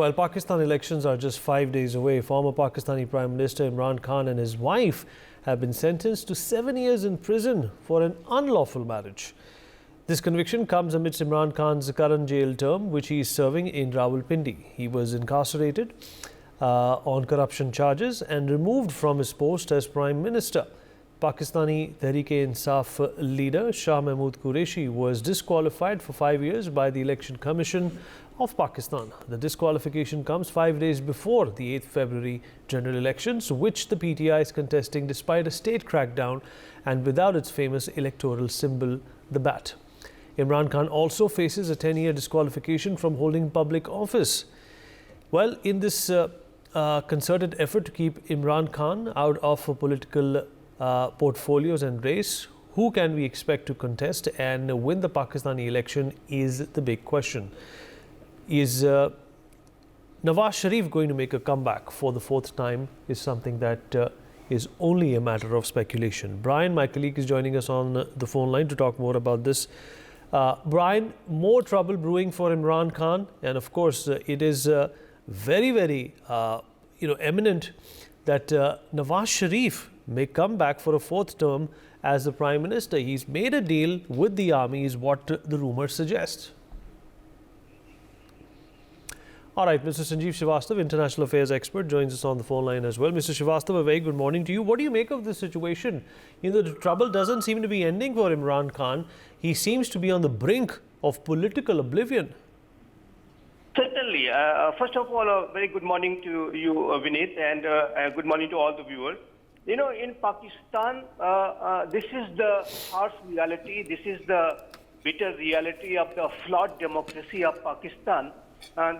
While Pakistan elections are just 5 days away, former Pakistani Prime Minister Imran Khan and his wife have been sentenced to 7 years in prison for an unlawful marriage. This conviction comes amidst Imran Khan's current jail term, which he is serving in Rawalpindi. He was incarcerated on corruption charges and removed from his post as Prime Minister. Pakistani Tehreek-e-Insaf leader Shah Mahmood Qureshi was disqualified for 5 years by the Election Commission of Pakistan. The disqualification comes 5 days before the 8th February general elections, which the PTI is contesting despite a state crackdown and without its famous electoral symbol, the bat. Imran Khan also faces a 10-year disqualification from holding public office. Well, in this concerted effort to keep Imran Khan out of political portfolios and race, who can we expect to contest and win the Pakistani election is the big question. Is Nawaz Sharif going to make a comeback for the fourth time is something that is only a matter of speculation. Brian, my colleague, is joining us on the phone line to talk more about this. Brian, more trouble brewing for Imran Khan, and of course it is very eminent that Nawaz Sharif may come back for a fourth term as the Prime Minister. He's made a deal with the army, is what the rumours suggest. All right, Mr. Sanjeev Srivastava, international affairs expert, joins us on the phone line as well. Mr. Srivastava, a very good morning to you. What do you make of this situation? You know, the trouble doesn't seem to be ending for Imran Khan. He seems to be on the brink of political oblivion. Certainly. First of all, a very good morning to you, Vineet, and good morning to all the viewers. You know, in Pakistan, this is the harsh reality. This is the bitter reality of the flawed democracy of Pakistan. Though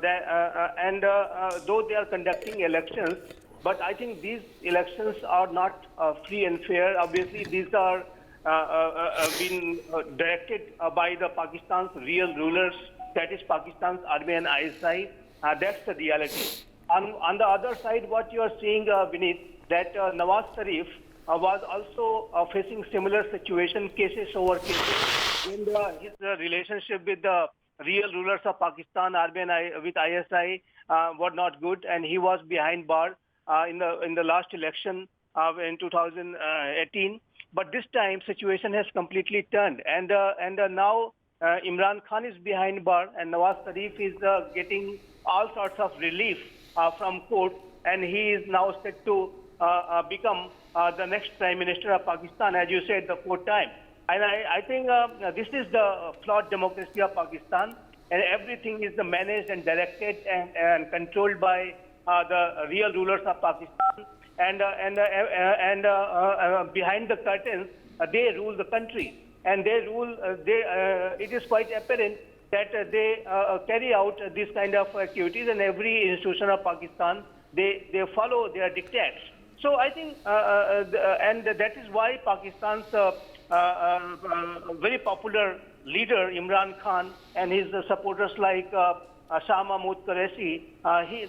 they are conducting elections, but I think these elections are not free and fair. Obviously, these are being directed by the Pakistan's real rulers, that is Pakistan's army and ISI. That's the reality. On the other side, what you are seeing, Vineet, that Nawaz Sharif was also facing similar situation, cases over cases, in his relationship with the real rulers of Pakistan, army and with ISI were not good, and he was behind bar in the last election in 2018. But this time, situation has completely turned, and now Imran Khan is behind bar, and Nawaz Sharif is getting all sorts of relief from court, and he is now set to become the next Prime Minister of Pakistan, as you said, the fourth time. And I think this is the flawed democracy of Pakistan, and everything is managed and directed and controlled by the real rulers of Pakistan. And behind the curtains, they rule the country, and they rule. It is quite apparent that they carry out this kind of activities, and every institution of Pakistan they follow their dictates. So I think, and that is why Pakistan's very popular leader Imran Khan and his supporters like Shah Mahmood Qureshi,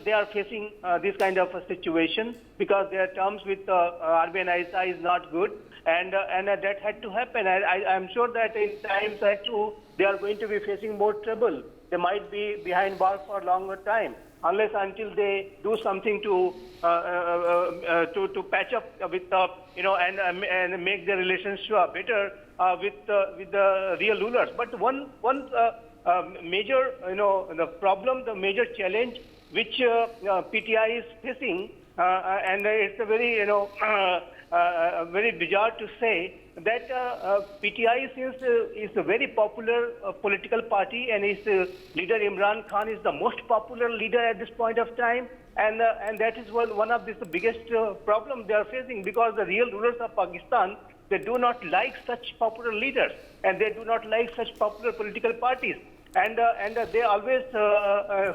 they are facing this kind of a situation because their terms with army and ISI is not good, and that had to happen. I'm sure that in times like two, they are going to be facing more trouble. They might be behind bars for a longer time, unless until they do something to patch up with and make their relationship better with the real rulers. But one major the problem, the major challenge which PTI is facing, and it's a very very bizarre to say that PTI is a very popular political party, and its leader Imran Khan is the most popular leader at this point of time, and that is one of the biggest problem they are facing, because the real rulers of Pakistan, they do not like such popular leaders, and they do not like such popular political parties, and they always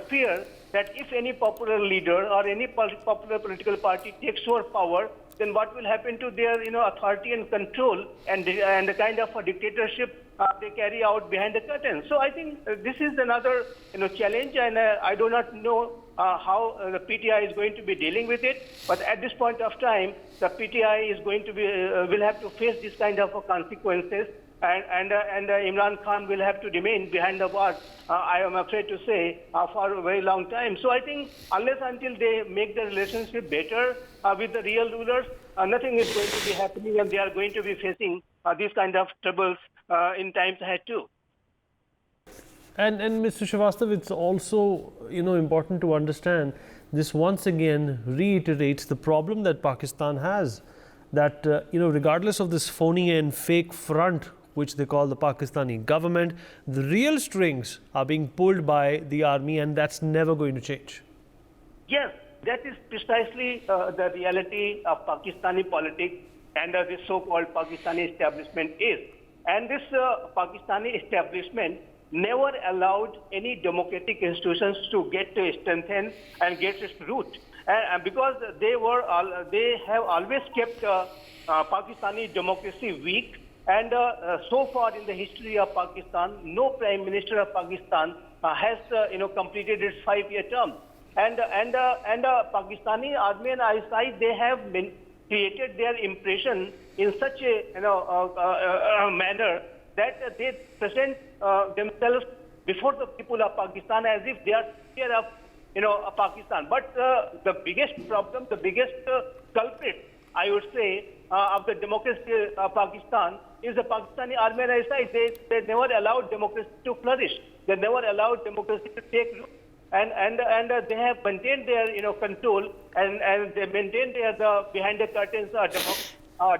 fear that if any popular leader or any popular political party takes over power, then what will happen to their authority and control and the kind of a dictatorship they carry out behind the curtain. So I think this is another challenge, and I do not know how the PTI is going to be dealing with it. But at this point of time, the PTI is going to be will have to face this kind of consequences and Imran Khan will have to remain behind the bars, I am afraid to say, for a very long time. So I think unless until they make the relationship better with the real rulers, nothing is going to be happening, and they are going to be facing these kind of troubles in times ahead too. And Mr. Srivastav, it's also important to understand this once again reiterates the problem that Pakistan has, that regardless of this phony and fake front which they call the Pakistani government, the real strings are being pulled by the army, and that's never going to change. Yes, that is precisely the reality of Pakistani politics and this so-called Pakistani establishment is. And this Pakistani establishment never allowed any democratic institutions to get to strengthen and get its root. And because they have always kept Pakistani democracy weak. And so far in the history of Pakistan, no Prime Minister of Pakistan has completed its 5-year term. And Pakistani army and ISI, they have created their impression in such a manner that they present themselves before the people of Pakistan as if they are here of Pakistan. But the biggest problem, the biggest culprit, I would say, of the democracy of Pakistan is the Pakistani army and ISI. They never allowed democracy to flourish. They never allowed democracy to take root. And they have maintained their control and they maintained their behind the curtains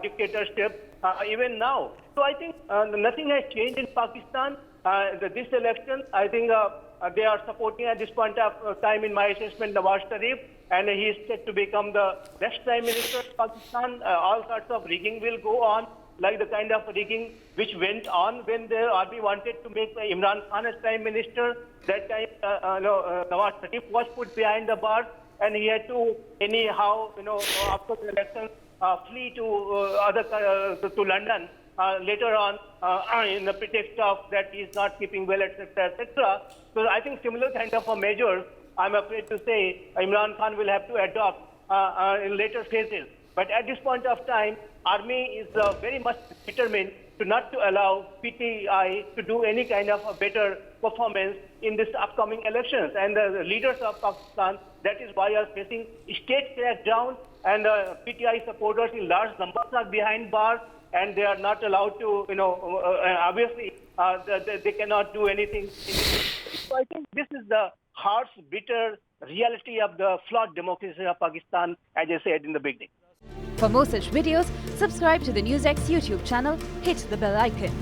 dictatorship even now. So I think nothing has changed in Pakistan. This election, I think they are supporting at this point of time, in my assessment, Nawaz Sharif, and he is set to become the next Prime Minister of Pakistan. All sorts of rigging will go on, like the kind of rigging which went on when the army wanted to make Imran Khan as Prime Minister. That time, Nawaz Sharif was put behind the bars, and he had to anyhow, after the election, flee to London. Later on, in the pretext of that he is not keeping well, etc., etc. So I think similar kind of a measure, I'm afraid to say, Imran Khan will have to adopt in later phases. But at this point of time, army is very much determined to not to allow PTI to do any kind of a better performance in this upcoming elections. And the leaders of Pakistan, that is why are facing state crackdown, and PTI supporters in large numbers are behind bars, and they are not allowed to, obviously, they cannot do anything. So I think this is the harsh, bitter reality of the flawed democracy of Pakistan, as I said in the beginning. For more such videos, subscribe to the NewsX YouTube channel, hit the bell icon.